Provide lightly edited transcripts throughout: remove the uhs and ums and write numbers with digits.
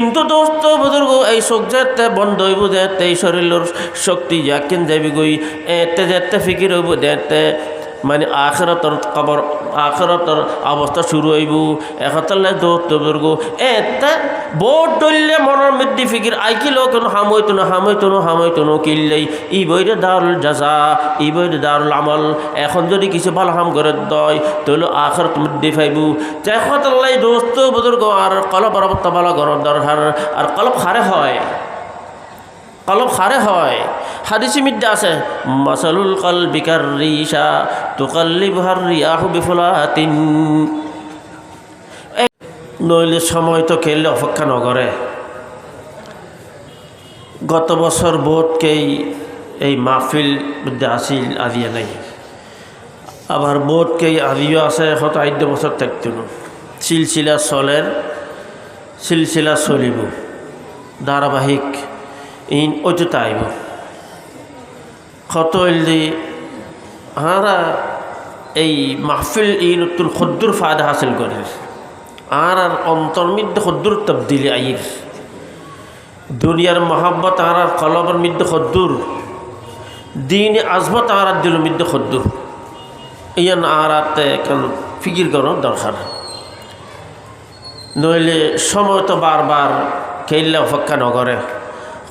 কিন্তু দোস্ত বুজুর্গ এই চোখ যেতে বন্ধ হইব যেতে এই শরীরের শক্তি যাকেন যাবি গই এতে যেতে ফিকির হইব যেতে মানে আখিরাতের কবর আখিরাতের অবস্থা শুরু হইব এখতলে দোস্ত বুজুর্গ এতে বোট ডললে মনের মধ্যে ফিকির আইকি লোক হামাইতো না কিনলেই ই বইরে দারুল জাজা ই বইরে দারুল আমল এখন যদি কিছু ভালো হাম করে দয় তাহলে আখিরাত মধ্যে ফাইব এখতলে দোস্ত বুজুর্গ আর কলবের অবস্থা ভালো করার দরকার আর কলব খারে হয় হাদিসে মিদ্দে আছে মাসালুল কলবি কাররিশা তুকাল্লিবুহার রিয়াহু বিফুলাতিন নইলে সময় তো খেললে অপেক্ষা নগরে গত বছর বোধকেই এই মাহফিল মধ্যে আসিল আদিয়া নাই আবার বোধকেই আদিও আছে হয়তো 8 বছর থাকত সিলসিলা চলিব ধারাবাহিক ইন অযুত আইব কত এলদি হারা এই মাহফিল ইন উত্তুল খদ্দুর ফায়দা হাসিল করে আর অন্তর্মিদ্য খদ্দুর তবদিলি আইর দুনিয়ার মহাব্বত আর কলবের মিদ্য খদ্দুর দিন আজবত আর দিল মিদ্য খদ্দুর ইয়ান আরাতে এখন ফিকির করার দরকার নইলে সময় তো বারবার খেললে অপেক্ষা নগরে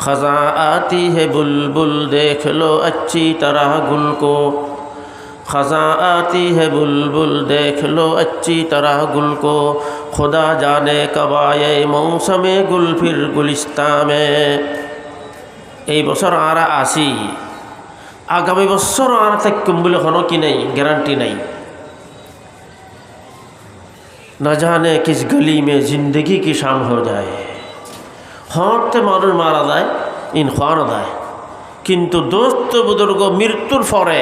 खज़ा आती है बुलबुल देख लो अच्छी तरह गुल को खज़ा आती है बुलबुल देख लो अच्छी तरह गुल को खुदा जाने कब आए मौसम गुल फिर गुलिस्तां में এই বছর আরা আসি আগামী বছর আর থাকুম বলে কোনো কি নেই গ্যারান্টি নাই না জানে কিস গলি মে জিন্দগি কি শাম हो जाए হতে মানুষ মারা যায় ইনখান দেয় কিন্তু দোস্ত বুজুর্গ মৃত্যুর পরে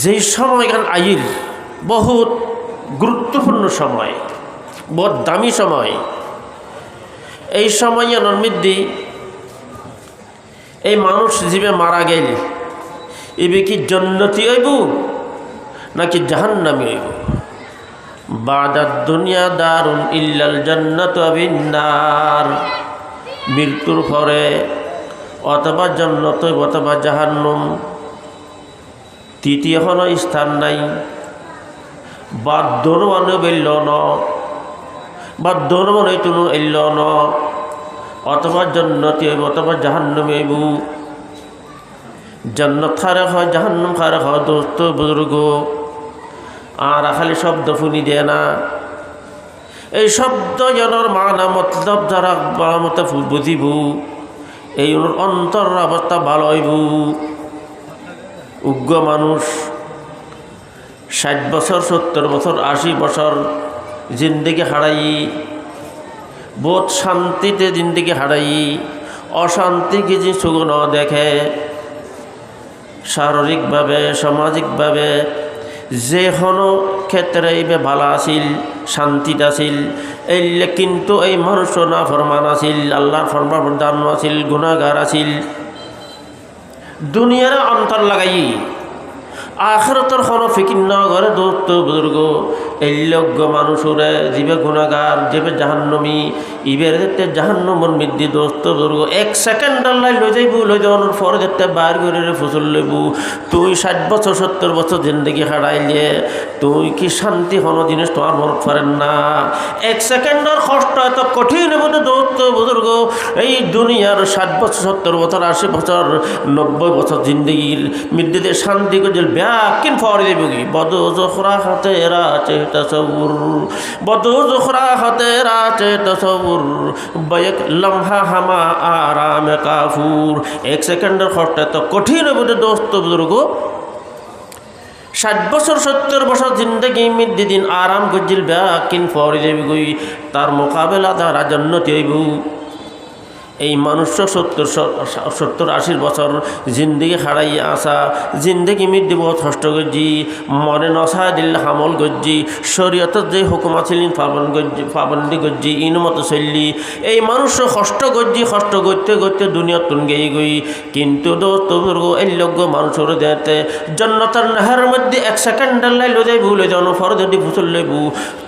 যেই সময়খান আইর বহুত গুরুত্বপূর্ণ সময় বহুত দামি সময় এই সময়ের মধ্যে এই মানুষ জীবে মারা গেল এবে কি জান্নাতি হইব নাকি জাহান্নামী হইব বাদাত দুনিয়া দারুন ইল্লাল জান্নাতু আবিন নার মৃত্যুর পরে অথবা জান্নাত অথবা জাহান্নাম তৃতীয় কোনো স্থান নাই বা দোনো বেল্ল ন বা দোনো মানে তুনো এল্ল ন অথবা জান্নাতি হইব অথবা জাহান্নামী হইব জান্নাত খারে হয় জাহান্নাম খারে হয় দোস্ত বুজুর্গ আর খালি শব্দ শুনি দিয়ে না এই শব্দ জনের মানা মতলব যারা ভালো মতো বুঝিব এই অন্তর অবস্থা ভালো হইব উগ্র মানুষ 60 বছর 70 বছর 80 বছর জিন্দেগি হারাই বোধ শান্তিতে জিন্দেগি হারাই অশান্তি কিছু সুগুণ দেখে শারীরিকভাবে সামাজিকভাবে যে কোনো ক্ষেত্রে এইবে ভালো আছিল শান্তিত আছিল এইলে কিন্তু এই মানুষ না ফরমান আছিল আল্লাহর ফরমান আছিল গুনাহগার আছিল দুনিয়ার অন্তর লাগাই আখিরাতের কোনো ফিকির না করে দোস্ত বুজুর্গ এই লোক মানুষরে জীবে গুনাহগার জীবে জাহান্নামী ইবের দেখতে জাহান্নামের মধ্যে দোস্ত বুজুর্গ 1 সেকেন্ড আল্লাহ লই যাইব লই যাওয়ার পরে দেখতে বাইর করে ফসল লইব তুই 60 বছর 70 বছর জিন্দগি হারাইলে তুই কি শান্তি কোনো জিনিস তোমার মনে করেন না 1 সেকেন্ডের কষ্ট এত কঠিন মধ্যে দোস্ত বুজুর্গ এই দুনিয়ার 60 বছর 70 বছর 80 বছর 90 বছর জিন্দগির মধ্যে শান্তি করে ব্যাকিন ফরে দেব কি বদ জখরা হাতে রাচে তসব্বুর বদ জখরা হাতে রাচে তসব্বুর বয়ক লম্হা হামা আরাম কাফুর 1 সেকেন্ডের কষ্ট এত কঠিন মধ্যে দোস্ত বুজুর্গ 60 বছর 70 বছর জিন্দগি মধ্যে দিন আরাম গজিল ব্যাকিন ফরে দেব গই তার মোকাবেলা দ্বারা জান্নাতি হইব এই মানুষ 70-80 বছর জিন্দগি হারাইয়া আসা, জিন্দগি মৃত্যু বহুত কষ্ট করছি, মনে নশা দিল হামল করছি, শরীয়তের যে হুকুম ছিলেন পাবন্দি করছি, ইনমত চললি। এই মানুষ কষ্ট করতে করতে দুনিয়ার তুন গেই গই। কিন্তু দোস্ত এই লোক মানুষের দেতে জন্নতার নাহার মধ্যে 1 সেকেন্ডের লাইলো যাই ভুলে যাও ফর যদি ফুসল লেবু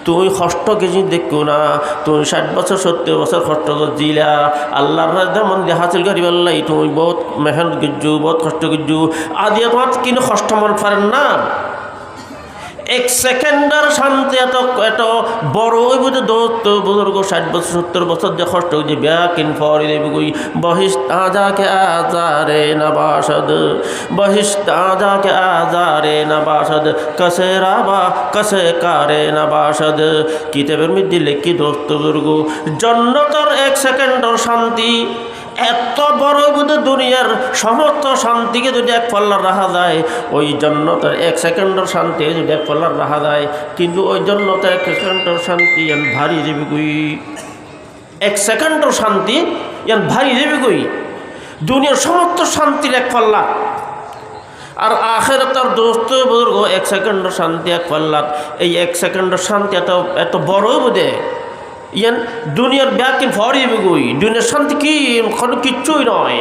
তুই কষ্ট কিছু দেখো না। তুই 60 বছর 70 বছর কষ্ট করছিলা আল্লাহর মন দিয়ে হাসিল করি বললাই তুমি বহুত মেহনত করছু, বহুত কষ্ট করছু। আজ তোমার কিন্তু কষ্ট মন পারেন না। 1 সেকেন্ডের শান্তি এত বড় ওই বুঝে দোস্ত বুজুর্গ 60 বছর 70 বছর যে কষ্ট করছে ব্যাকিন ফরি দেবগুই বহিস্তা যাকে আজারে নবাসদ, বহিস্তা যাকে আজারে নবাসদ, কসে রাবা কসে কারে নবাসদ। কিতাবের মধ্যে লিখি দোস্ত বুজুর্গ জন্নতর 1 সেকেন্ডের শান্তি এত বড় বুধ দুনিয়ার সমস্ত শান্তিকে যদি এক পাল্লার রাখা যায়, ওই জন্নতের 1 সেকেন্ডের শান্তি যদি এক পাল্লার রাখা যায়, কিন্তু ওই জন্নতের 1 সেকেন্ডের শান্তি ইয়ান ভারী যাবে কই। 1 সেকেন্ডের শান্তি ইয়ান ভারী যাবে কই দুনিয়ার সমস্ত শান্তির এক পাল্লা। আর আখিরাতের দোস্ত বুজুর্গ 1 সেকেন্ডের শান্তি এক পাল্লা। এই 1 সেকেন্ডের শান্তি এত বড় বুঝে ইয়ান দুনিয়ার ব্যাকিন ফরিয়ে গই। দুনিয়ার শান্তি কি কোনো কিচ্ছুই নয়।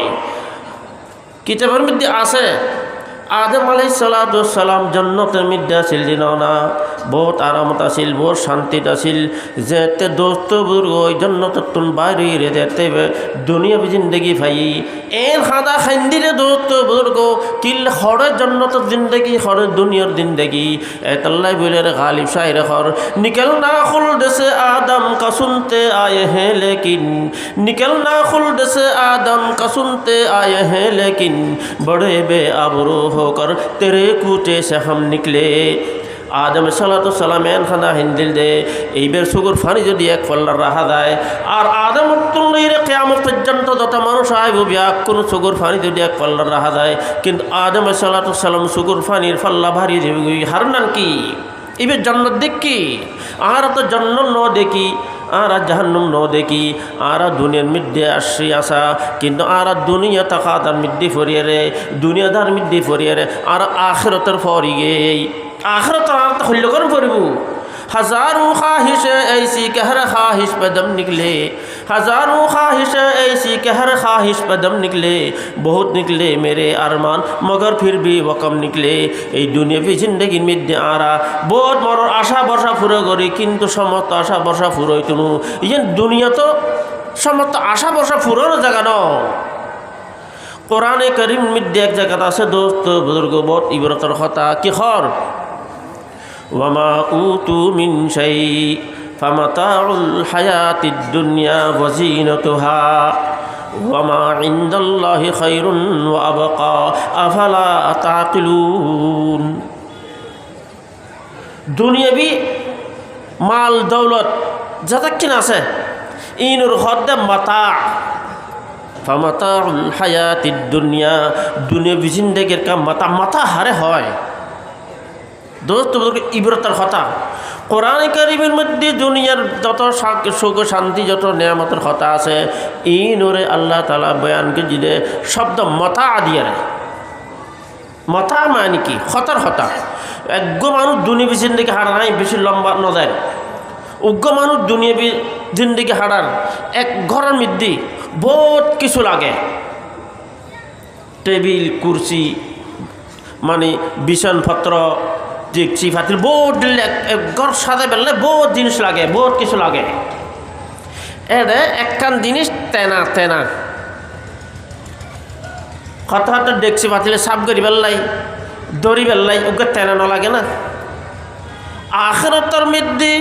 কিতাবের মধ্যে আছে আদম আলাইহিস সালাম জান্নাতের মধ্যে আসিল দিন না, বহুত আরামত আসিল, বহুত শান্তিত আসিল। যেতে দোস্ত বুজুর্গ ওই জান্নাতের তুন বাইরে যেতে দুনিয়া জিন্দগি ভাই এর খাদা খান্দিরে দোস্ত বুজুর্গ কিল হরে জান্নাতের জিন্দগি হরে দুনিয়ার জিন্দগি। এতাল্লাই বলে রে গালিব শাহির খর নিকল না খুল দেশে আদম का सुनते आए हैं लेकिन, निकल ना खुल देशे आदम का सुनते आए हैं लेकिन, बड़े बेआबरू होकर तेरे कूटे से हम निकले। आदम सलाम एन खाना हिंदिल दे এইবার সুগুর ফানি যদি এক পাল্লার রাখা যায়, আর আদম উত্তরে কিয়ামত পর্যন্ত যত মানুষ আইব বিয়াক কোন সুগুর ফানি যদি এক পাল্লার রাখা যায়, কিন্তু আদম সালাম সুগুর ফানির পাল্লা ভারী দেবে হারনান কি এবার জান্নাত দেখি আর তো জান্নাত ন দেখি আর জাহান্নাম ন দেখি আর দুনিয়ার মধ্যে আসি আসা, কিন্তু আর দুনিয়া তাকাদার মধ্যে ফরিয়ে রে, দুনিয়াদার মধ্যে ফরিয়ে রে, আর আখিরাতের ফরিয়ে आखिरत तो खुल्लो कर पड़बू। हज़ारों ख्वाहिश ऐसी कि हर ख्वाहिश पे दम निकले, हज़ारों ख्वाहिश ऐसी कि हर ख्वाहिश पे दम निकले, बहुत निकले मेरे अरमान मगर फिर भी वो कम निकले। এই দুনিয়াবি জিন্দগির মধ্যে আরা বহুত মনের আশা বর্ষা ফুরে করি, কিন্তু সমস্ত আশা বর্ষা ফুরোই তুনু ইয়েন দুনিয়া তো সমস্ত আশা বর্ষা ফুরোর জায়গা ন। কোরআনে করিম মধ্যে এক জায়গা আছে দোস্ত বুজুর্গ বহুত ইবরতের কথা কি খর ওয়ামা উতু মিন শাই ফামাতাউল হায়াতিদ দুনিয়া ওয়া জিনাতুহা ওয়ামা ইনদাল্লাহি খায়রুন ওয়া আবকা আফালা তাকিলুন। দুনিয়াবি মাল দৌলত যত কিনা আছে ইনুর হদ্দে মাতা ফামাতাউল হায়াতিদ দুনিয়া দুনিয়াবি জিন্দেগির কাম মাতা হারে হয় দোস্ত ইবরতের কথা। কোরআনে কারিমের মধ্যে দুনিয়ার যত সুখ শান্তি যত নিয়ামতের কথা আছে এই নূরে আল্লাহ তাআলা বয়ানকে দিলে শব্দ মাতা দিয়ে মাতা মানে কি খতার কথা। একগো মানুষ দুনিয়াবি জিন্দেগি হারা নাই বেশি লম্বা ন যায়, উগ্র মানুষ দুনিয়াবি জিন্দেগি হারার এক ঘরের মধ্যে বহুত কিছু লাগে, টেবিল কুরসি মানে বিছানপত্র দেখছি ফাতিল বহুত ঘর সাজা বেললে বহুত জিনিস লাগে, বহুত কিছু লাগে। এরে একখান জিনিস তেনা তেনা হঠাৎ হঠাৎ দেখছি ফাতিলে সাপ গড়ি বেললাই দড়ি বেললাই ওকে তেনা ন লাগে না। আখিরাতের মধ্যে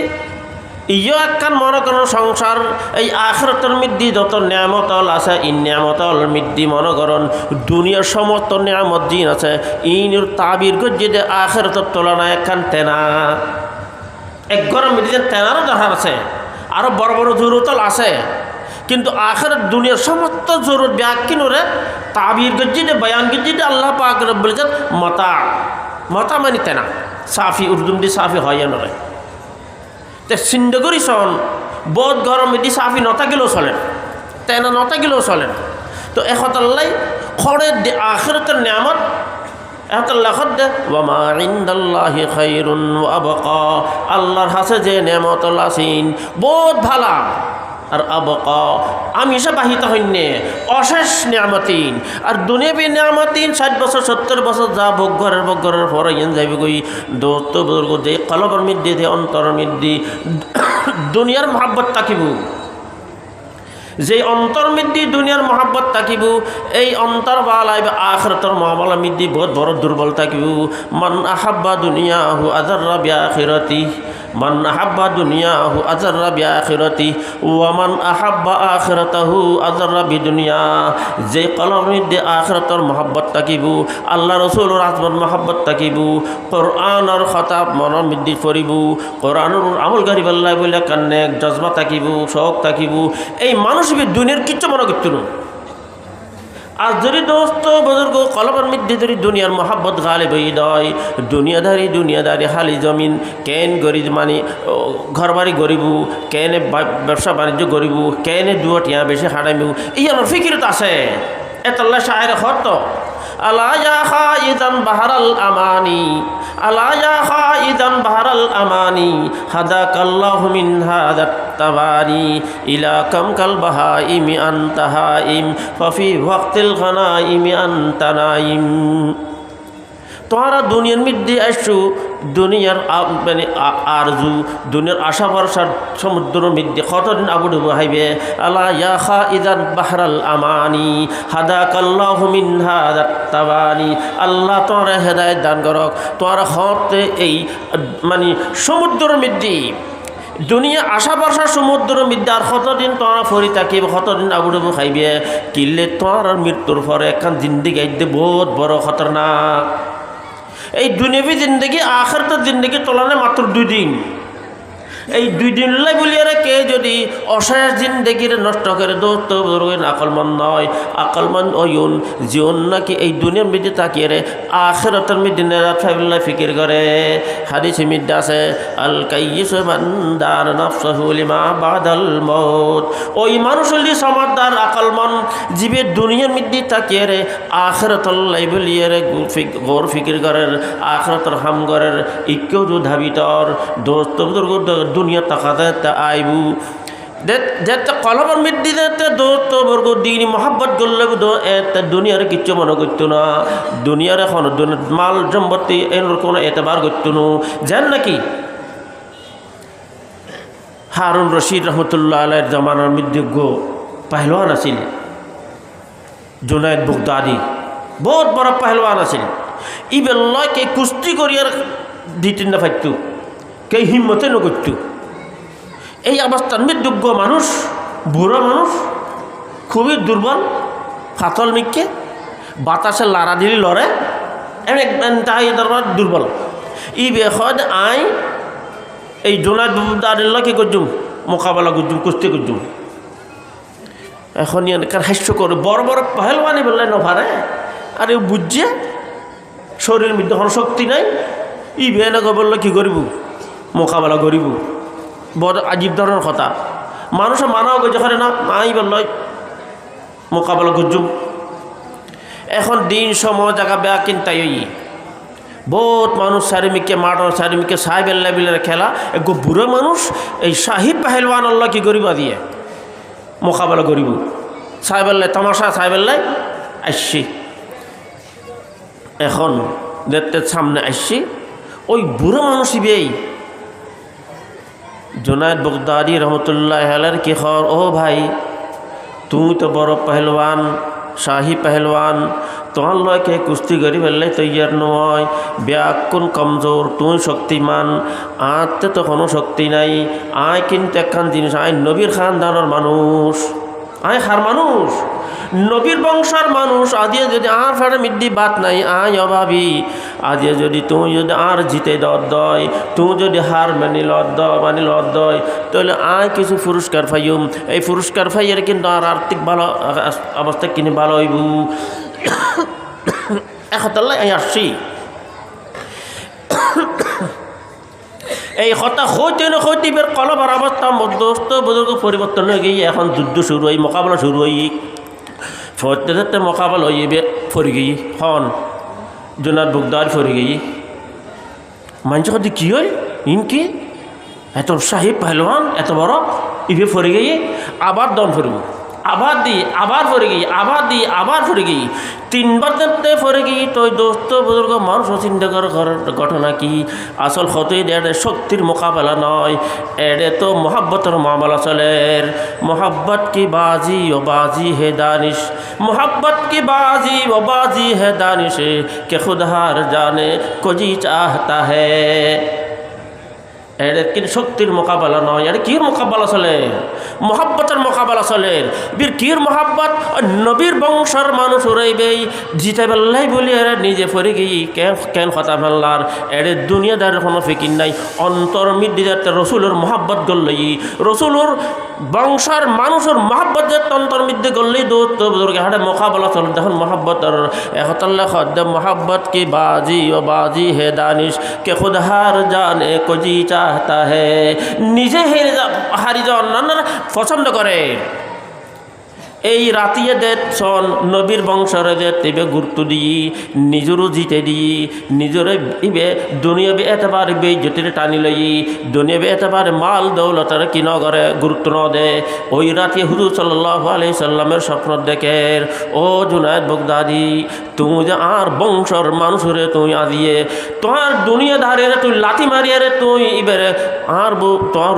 ইয়ো একখান মনে করেন সংসার, এই আখিরাতের মধ্যে যত নিয়ামতল আছে এই নিয়ামতল মধ্যে মনে করেন দুনিয়ার সমস্ত নিয়ামত জিন আছে ইনুর তাবির গজ্জিদে আখিরাতের তুলনায় একখান তেনা। এক ঘরের মধ্যে তেনারও দরকার আছে, আরও বড় বড় জরুরতল আছে, কিন্তু আখিরাত দুনিয়ার সমস্ত জরুরত ব্যাখ্যিনুরে তাবির গজ্জিদে বয়ান গজ্জিদে আল্লাহ পাক রব্বুল ইজ্জত মাতা মাতা মানে তেনা সাফি উর্দুম দি সাফি হয় নয় সিন্ডগরি সন বহুত গরম এটি সাফি নথাকিলেও চলে তাই না নটা গেলেও চলে না। তো এখতাল্লাই খড়ের আখিরাতের নিয়ামত এখতাল্লাহ দে ওয়ামা ইনদাল্লাহি খায়রুন ওয়া আবকা, আল্লাহর হাসে যে নিয়ামত আছেন বহুত ভালা আর আবকা আমি সে বাহিত হইনে অশেষ নিয়ামতিন। আর দুনিয়াবি নিয়ামতিন 60 বছর 70 বছর যা ভোগ ঘরের পরে যাইবে গই দোস্ত বুজুর্গ যে কলবের মধ্যে যে অন্তরের মধ্যে দুনিয়ার মহাব্বত থাকিব, যে অন্তর মধ্যে দুনিয়ার মহাব্বত থাকিব এই অন্তর বালাইব আখিরাতের মামলা মধ্যে বহুত বড় দুর্বল থাকিব। মান আহাব্বা দুনিয়াহু আযাররা বিআখিরাতি, মান আহাব্বা দুনিয়াহু আযাররা বিআখিরাতি ওয়া মান আহাব্বা আখিরাতাহু আযাররা বিদুনিয়া। যে কলবের মধ্যে আখিরাতের মহাব্বত থাকিব, আল্লাহ রাসূলের আজমত মহাব্বত থাকিব, কোরআনের খতাব মনের মধ্যে পড়িব, কোরআনের আমল করিব আল্লাহ বলে কান্নে জজবা থাকিব, শৌক থাকিব, এই মানুষ দুনিয়ার কিচ্ছু মনে করত না। আর যদি দোস্ত বুজুর্গ কলবের মধ্যে যদি দুনিয়ার মহাব্বত গালিব হয়ে দেয়, দুনিয়াদারি হালি জমিন কেন গরিব মানে ঘর বাড়ি গরিব, কেনে ব্যবসা বাণিজ্য গরিব, কেনে দুয়াটিয়া বেশি হারাইব, এই আমার ফিকিরত আছে। এতল্লা শায়ের হত আলা ইয়া খাইদান বাহারাল আমানি, আলা ইয়া খাইদান বাহারাল আমানি হাদাকাল্লাহু মিন হাদাত তাবারি ইলা কামকাল বাহাইমি আনতা হাইম ফাফি ওয়াক্তিল খানাইমি আনতা নাইম। তোরা দুনিয়ার মধ্যে আসছো দুনিয়ার মানে আরজু দুনিয়ার আশা ভরসার সমুদ্রের মধ্যে কতদিন আবুডুবু হাইবে। আলা ইয়া খাইদান বাহরাল আমানি হাদাকাল্লাহু মিন হাদাত তাবানি, আল্লাহ তোরা হেদায়েত দান করক। তোরা হতে এই মানে সমুদ্রের মধ্যে দুনিয়া আশা বর্ষার সমুদ্রের মধ্যে আর কতদিন তোরা ফরি থাকিব, কতদিন আবুডুবু খাইবে। কিনলে তোর মৃত্যুর পরে একখান জিন্দিগি আইতে বহুত বড় খতরনাক। এই দুনিয়াবি জিন্দগি আখিরাতের জিন্দগি তুলনায় মাত্র 2 দিন। এই 2 দিন বলিয়ে কে যদি অশেষ জিন্দগির নষ্ট করে দোস্ত আকলমন্দ নয়, আকলমন্দ ওয়ুন জীবন নাকি এই দুনিয়ার মধ্যে তাকিয়ে রে আখিরাতের মধ্যে নেরাত ফাইবুল্লাহ ফিকির করে। হাদিসে মধ্যে আছে আল কাইয়িসু মান দার নাফসাহু লিমা বাদাল মউত, ওই মানুষ হলি সমাজদার আকলমন্দ জীবে দুনিয়ার মধ্যে তাকিয়ে রে আখিরাতুল্লাহ বলিয়ে রে গৌর ফিকির করে, আখিরাতের হাম করে ইকেও তো ধাবিতর দোস্ত দুনিয়া তাকাতে আইবু যেতে কলবের মধ্যে যেতে দোস্ত বর্গ দিন মহাব্বত করলে দুনিয়ার কিচ্ছু মনে করতো না। দুনিয়ার এখন মাল সম্পত্তি এর কোনো এতবার করতো না। যেন নাকি হারুন রশিদ রহমতুল্লাহ আলাইহির জামানার মৃত্যুজ্ঞ পাহলওয়ান আছিল জুনায়েদ বুগদাদি, বহুত বড় পাহলওয়ান আছিল। ইবেল্লয়কে কুস্তি করিয়ার দিতেন না ফাইত, কে হিম্মতে নকরত। এই অবস্থার মৃত্যুজ্ঞ মানুষ, বুড়ো মানুষ, খুবই দুর্বল, ফাতল মিক্কে বাতাসে লাড়া দিলি লড়ে, এমন তাই দরবার দুর্বল। ই বেখদ আই এই জোনায়েদ বুগদাদির কি করছুম মোকাবেলা করছুম, কুস্তি করছুম। এখন ইয়ানকার হাস্য করে বড় বড় পাহেলওয়ানি বললে নভারে, আর এ বুঝছে শরীরের মধ্যে কোনো শক্তি নাই। ই বেনাকে বললো কি করিব মোকাবেলা করিব, বড় আজীব ধরনের কথা। মানুষে মানাও যেখানে না নাই বলল মোকাবেলা করছুম। এখন দিন সময় জায়গা বেয়া কিনতাই বহুত মানুষ চারিমিকে মাঠর চারিমিকে সাহেব এল্লা বিলের খেলা, এক বুড়ো মানুষ এই সাহিব পাহেলওয়ান আল্লাহ কি করিবা দিয়ে মোকাবেলা করিব। সাহেব এল্লাই তামাশা, সাহেব এল্লাই আসছি। এখন দেখতে সামনে আসছি ওই বুড়ো মানুষই বেই জুনায়েদ বুগদাদি রহমতুল্লাহ আলাইহির কি খবর? ও ভাই তুমি তো বড় পহলওয়ান, শাহী পহলওয়ান, তোমার লয়কে কুস্তি করি ফেললে তৈয়ার নয়, ব্যাকুন কমজোর, তুমি শক্তিমান, আঁতে তো কোনো শক্তি নাই। আয় কিন্তু একখান জিনিস, আয় নবীর খানদানের মানুষ, আয় হার মানুষ, নবীর বংশার মানুষ। আদিয়ে যদি আর ফেরে মিদ্দি বাত নাই, আয় অভাবী। আদিয়ে যদি তুমি যদি আর জিতে দয়, তুমি যদি হার মানি দয়, তাহলে আয় কিছু পুরস্কার পাইম। এই পুরস্কার পাইয়ের কিন্তু আর আর্থিক ভালো অবস্থা কিনে ভালো হইব। এখন আসছি এই কথা হইতে না হইতে এবার কলবার অবস্থা মধ্যস্থ বুজুর্গ পরিবর্তন হয়ে গিয়ে এখন যুদ্ধ শুরু হই মোকাবেলা শুরু হই ফতে যেতে মোকাবেলা হইবে ফরি গিয়ে হন জোনার বুকদার ফরি গিয়ে মানুষ কথা কি হয় ইনকি এত সাহিব পাহলওয়ান এত বড় ইভে ফরি গিয়ে আবার দন ফরিব আবার দিই আবার ফরে গিয়ে আবার দিই আবার ফরে গিয়ে তিনবার দেখতে ফরে গিয়ে তো দোস্ত বুজুর্গ মানুষ চিন্তা করার ঘটনা কি আসল হতেই এড়ে শক্তির মোকাবেলা নয় এড়ে তো মোহাব্বতের মামলা চলের মোহাব্বত কি বাজি ও বাজি হে দানিশ মোহাব্বত কি বাজি ও বাজি হে দানিশ কে খুদহার জানে কজি চাহতা হে এর কিন্তু শক্তির মোকাবেলা নয় এর কির মোকাবেলা চলে মোহাব্বতের মোকাবেলা চলে বীর কির মোহাব্বত নবীর বংশর মানুষ উড়াইবেই জিতে বেল্লাই বলি এর নিজে ফরে গিয়ে কেন কথা ফেললার এর দুনিয়াদার কোনো ফিকির নাই অন্তর মিদ্দিদাতে রসুলের মোহাব্বত গল্লই রসুলের বংশার মানুষের মোহাব্বত যে অন্তর মিদ্দে গল্লেই দৌড় বুজুর্গ হাটে মোকাবেলা চলে দেখুন মোহাব্বতের একতাল্লা খদ্দ মোহাব্বত কি বাজি ও বাজি হে দানিশ কে খুদহার জানে কজি চাহতা হে নিজে হারি যাওয়ার নানা পছন্দ করে এই রাতিয়ে দে সন নবীর বংশরে দে তেবে গুরুত্ব দিই নিজেরও জিতে দিই নিজেরে ইবে দুনিয়াবি এতবার বেজ্জতির টানি লই দুনিয়াবি এতবার মাল দৌলতের কি নগরে গুরুত্ব ন দে ওই রাতে হুজুর সাল্লাল্লাহু আলাইহি সাল্লামের স্বপ্ন দেখের ও জুনায়েদ বাগদাদি তুমি যে আর বংশর মানুষরে তুই আজিয়ে তোমার দুনিয়াদারে তুই লাথি মারিয়ারে তুই ইবেরে আর তোমার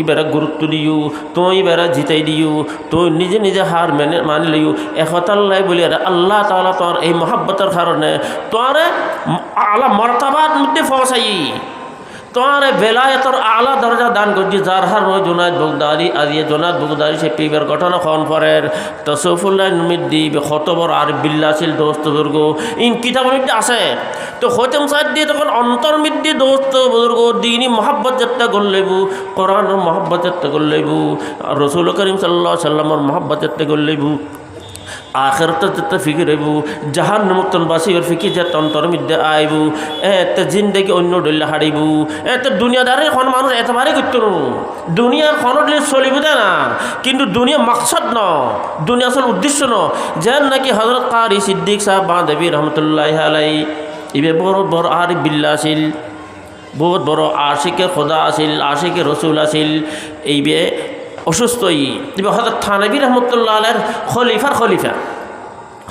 ইবেরে গুরুত্ব দিও তুই ইবেরে জিতাই দিও তুই নিজে নিজে হার মানি লইও একতাল্লাই বলি আল্লাহ তাআলা তোর এই মোহাব্বতের কারণে তোর আলা মর্তাবার মধ্যে পৌঁছাই তোর বেলায়েতর আলা দরজা দান করছি যার হার নয় জুনায়েদ বাগদাদি আজিয়ে জুনায়েদ বাগদাদি সে পিবের ঘটনা খন পরের তসফুল্লাহ মিদ্দি খতবর আর বিল্লাছিল দোস্ত বুজুর্গ ইন কিতাবের মধ্যে আছে তো হতেম সাহেব দিয়ে তখন অন্তর মিদ্দি দোস্ত বুজুর্গ দিনই মোহাব্বত যাত্রা করলেবু কোরআনের মোহাব্বত যাত্রা করলেবু রসুল করিম সাল্লাল্লাহু আলাইহি সাল্লামের মোহাব্বত যাত্রা করলেবু আখিরাত যেতে ফিকির হইব জাহান্নামতন বাসির ফিকির যে অন্তর মধ্যে আইব এতে জিন্দেগি অন্য ডলে হারিব এতে দুনিয়াদারের এখন মানুষ এতবারই করতো দুনিয়ার খনলে চলিব না কিন্তু দুনিয়া মাকসাদ ন দুনিয়া আসল উদ্দেশ্য ন যেন নাকি হযরত কারি সিদ্দিক সাহেব বাঁধবী রহমতুল্লাহ আলাই ইবে বড় বড় আর বিল্লা আছিল বহুত বড় আশিকে খোদা আছিল আশিকে রসুল আছিল এইবে অসুস্থই তবে হযরত থানবী রহমতুল্লাহ আলাইহির খলিফা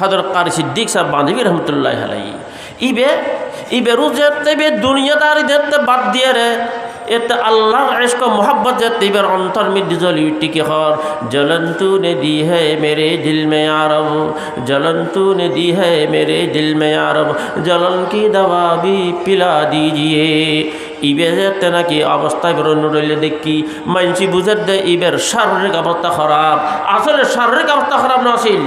হযরত কারি সিদ্দিক সাহেব বাঁধবী রহমতুল্লাহ আলাইহি ইবে রোজে তবে দুনিয়াদারি দেখতে বাদ দিয়ে রে এতে আল্লাহর ইশক মোহব্বত যেতে ইবের অন্তর মধ্যে জ্বলি টিকে হর জलन तूने दी है मेरे दिल में यारब जलन तूने दी है मेरे दिल में यारब जलन की दवा भी पिला दीजिए ইবে যেতে নাকি অবস্থায় বেরোনো রইলে দেখি মানসি বুঝে দে ইবের শারীরিক অবস্থা খারাপ আসলে শারীরিক অবস্থা খারাপ না আসিল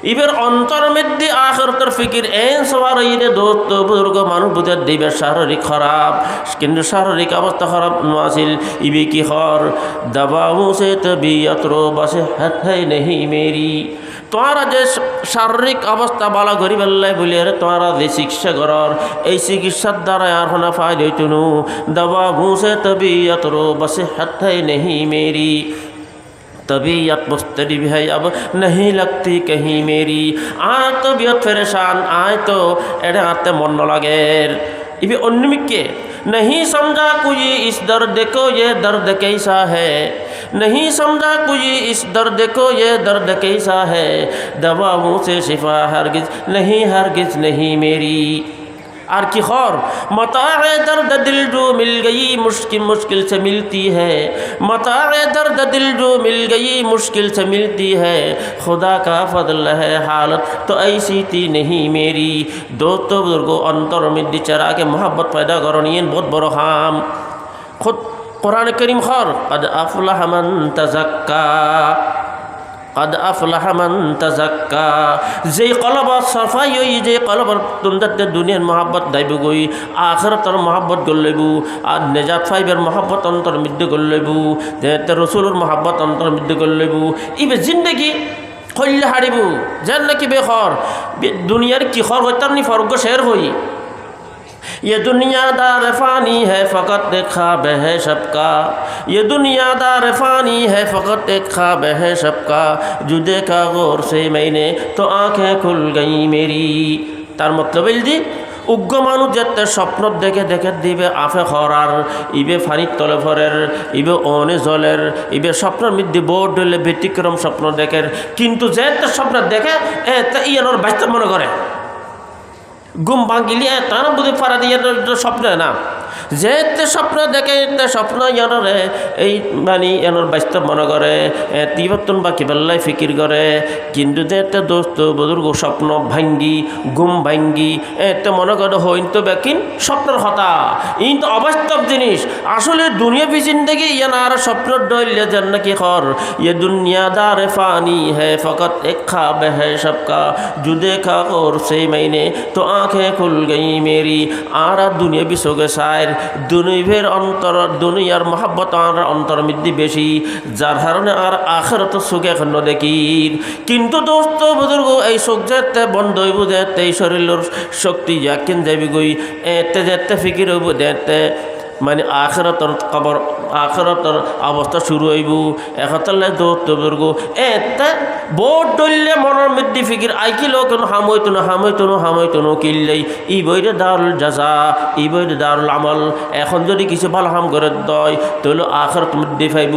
ইবের অন্তর মধ্যে আখিরাতের ফিকির এন সবার ইনে দোস্ত বুজুর্গ মানুষ বুঝে দিবে শারীরিক খারাপ কিন্তু শারীরিক অবস্থা খারাপ না আসিল ইবে কি হর দবাও সে তবিয়ত রো বসে হাত है नहीं मेरी তোমারা যে শারীরিক অবস্থা ভালো করি বেল্লাই বলি আরে তোমারা যে চিকিৎসা করার এই চিকিৎসার দ্বারা আর না ফায়দা হইতো না দবা মুসে তবিয়ত রো বসে হাত है नहीं मेरी तबीयत मुस्तरिब है अब नहीं लगती कहीं मेरी आज तबीयत परेशान आए तो एडे आते मन न लगे इबे अन्नमिके नहीं समझा कोई इस दर्द को ये दर्द कैसा है नहीं समझा कोई इस दर्द को ये दर्द कैसा है दवाओं से शिफा हरगिज नहीं मेरी आर की खौर मताए दर्द दिल जो मिल गई मुश्किल से मिलती है मताए दर्द दिल जो मिल गई मुश्किल से मिलती है खुदा का फजल है हालत तो ऐसी थी नहीं मेरी दोस्तों बुजुर्गों अंतर में चरा के मोहब्बत पैदा करनी बहुत बड़ो हाम खुद कुरान करीम खौर कद अफलह मन तज़क्का कद अफलह मन तज़क्का जे कलब सफाई हुई जे कलब तुमदत दुनियार मोहब्बत दाइब गई आखिरतर मोहब्बत गल्लेबू और निजात फाइबर मोहब्बत अंतर मिद्दे गल्लेबू जे रसूलर मोहब्बत अंतर मिद्दे गल्लेबू इबे जिंदगी कल्ले हारिबू जेन नाकि बेखर दुनियार कि खर हইতার নি ফরগ শের হই ये दुनियादार फ़ानी है फ़कत एक ख्वाब है सबका, ये दुनियादार फ़ानी है फ़कत एक ख्वाब है सबका, जो देखा गौर से मैंने तो आँखें खुल गई मेरी। तार मतलब এই যে উগ্র মানুষ যেতে স্বপ্ন দেখে দেখে দিবে আফে খরার, ইবে ফানির তলে ফরের, ইবে অনে জলের, ইবে স্বপ্নের মধ্যে বোর্ড হলে ব্যতিক্রম স্বপ্ন দেখের, কিন্তু যেতে স্বপ্ন দেখে এতে ইয়ানোর বাস্তব মনে করে ঘুম ভাঙিলে তা না বুঝে ফারা দিয়ে স্বপ্নে না, যেতে স্বপ্ন দেখে এতে স্বপ্ন ইয়ানোরে এই মানে এনোর বাস্তব মনে করে তিবর্তন বা কিবাল্লাই ফিকির করে। কিন্তু যেতে দোস্ত বুজুর্গ স্বপ্ন ভাঙ্গি ঘুম ভাঙ্গি এতে মনে করে হইন তো বেকিন স্বপ্নের হতা, ইন তো অবাস্তব জিনিস। আসলে দুনিয়া পিছিন থেকে ইয়ান আর স্বপ্ন ডইলে যেন নাকি খর ये दुनियादार फ़ानी है फ़कत एक ख्वाब है सबका, जो देखा और से मैंने तो आँखें खुल गई मेरी। আর দুনিয়া বিশ্বকে সাইর দুনিয়ার অন্তর দুনিয়ার মহাব্বত আর অন্তর মধ্যে বেশি, যার কারণে আর আখিরাত সুখে এখন দেখি। কিন্তু দোস্ত বুজুর্গ এই চোখ যেতে বন্ধ হইব, যেতে এই শরীরের শক্তি যাকেন যাবি গই এতে যেতে ফিকির হইব, যেতে মানে আখিরাতর কবর আখিরাতর অবস্থা শুরু হইব। এখতাল্লাই দোস্ত বুজুর্গ এতে বোর্ড ডললে মনের মধ্যে ফিকির আইকি লোক হামইতনো কিনলেই ই বইরে দারুল জাজা, ই বইরে দারুল আমল। এখন যদি কিছু ভালো হাম করে দয় তাহলে আখিরাত মধ্যে পাইব।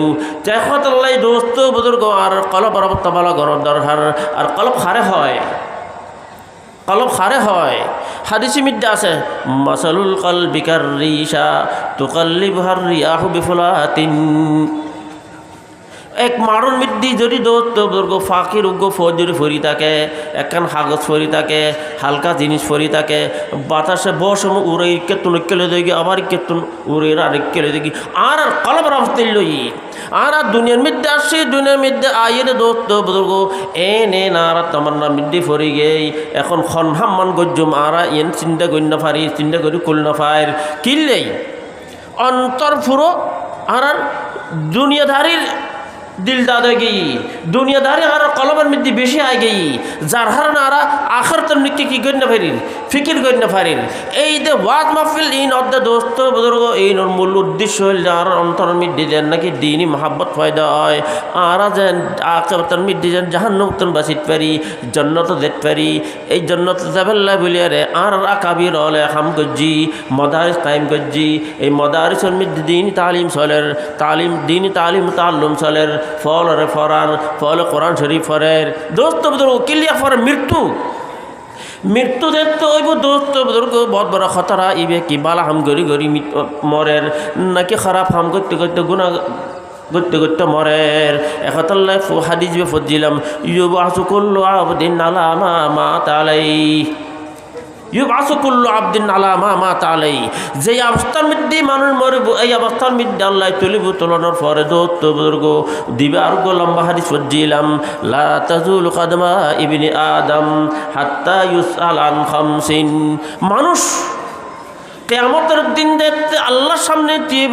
এখতাল্লাই দোস্ত বুজুর্গ আর কলবের অবস্থা ভালো করার দরকার, আর কলব খারে হয়, কলব খারে হয়। হাদিসে মধ্যে আছে মাসালুল কলবি কাররিশা তুকাল্লিবুহার রিয়াহু বিফুলাতিন। এক মারণ মৃদ্ধি যদি দোস্ত বুজুর্গ ফাঁকির উগ্র ফৌজুরি ফরি থাকে, একখান কাগজ ফরি থাকে, হালকা জিনিস ফরি থাকে, বাতাসে বসম উড়ে কেতন কেলে দেখি আবার কেতন উড়ে আরেক কেলে দেখি আর কলবের অবস্থা লই। আর দুনিয়ার মধ্যে আসছি, দুনিয়ার মধ্যে আইয়ের দোস্ত বুজুর্গ এনে নারা তামান্না মৃদ্ধি ফরি গেই এখন খন হাম্মান গজ্জুম আরা এন চিন্তা করি না পারি, চিন্তা করি কুল না ফার কিনলেই অন্তর ফুরো আর দুনিয়াধারীর দিল দাদা গেই, দুনিয়াদারি আর কলমের মধ্যে বেশি আয় গেই, যার হারণে আর আখিরাতের মৃত্যু কি করি না পারির ফিকির করি না পারির। এই যে ওয়াজ মাহফিল ইন অর্ধে দোস্ত বুজুর্গ এই মূল উদ্দেশ্য হইল আর অন্তরের মধ্যে যেন নাকি দিনই মহাব্বত ফায়দা হয়, আর যেন আখিরাতের মধ্যে যেন জাহান্নাম বাঁচিতে পারি, জান্নাত যেতে পারি। এই জান্নাত যাবেল্লা বলিয়া রে আর কাবির হলে হাম গজ্জি মদারিস টাইম গজ্জি, এই মদারিসের মধ্যে দিনই তালিম চলের, দিনই তালিম তাল্লুম চলের, ফল রে ফরার ফল কোরআন শরীফ ফরের। দোস্ত বুজুর্গ কিলিয়া ফর মৃত্যু দেখতে হইব দোস্ত বুজুর্গ বহুত বড় খতরা। ইবে কি বালা হাম গড়ি গড়ি মরের নাকি খারাপ হাম করতে করতে গুণা করতে করতে মরের। একতাল্লাই হাদিস ফজিলাম ইউবাসু কুল্লু আবদিন আলা মা মাতা আলাইহি, ইউবাসু কুল্লু আবদিন আলা মা মাতা আলাইহি। যে অবস্থার মধ্যে মানুষ মরব এই অবস্থার মধ্যে আল্লাহ তুলিব, তোলানোর পরে দোস্ত বুজুর্গ দিবে আর লম্বা হাদিস ফজিলাম লা তাজুল কদমা ইবনি আদম হাত্তা ইউসআল আন খামসিন। মানুষ কিয়ামতের দিন দেখতে আল্লাহর সামনে দিয়ে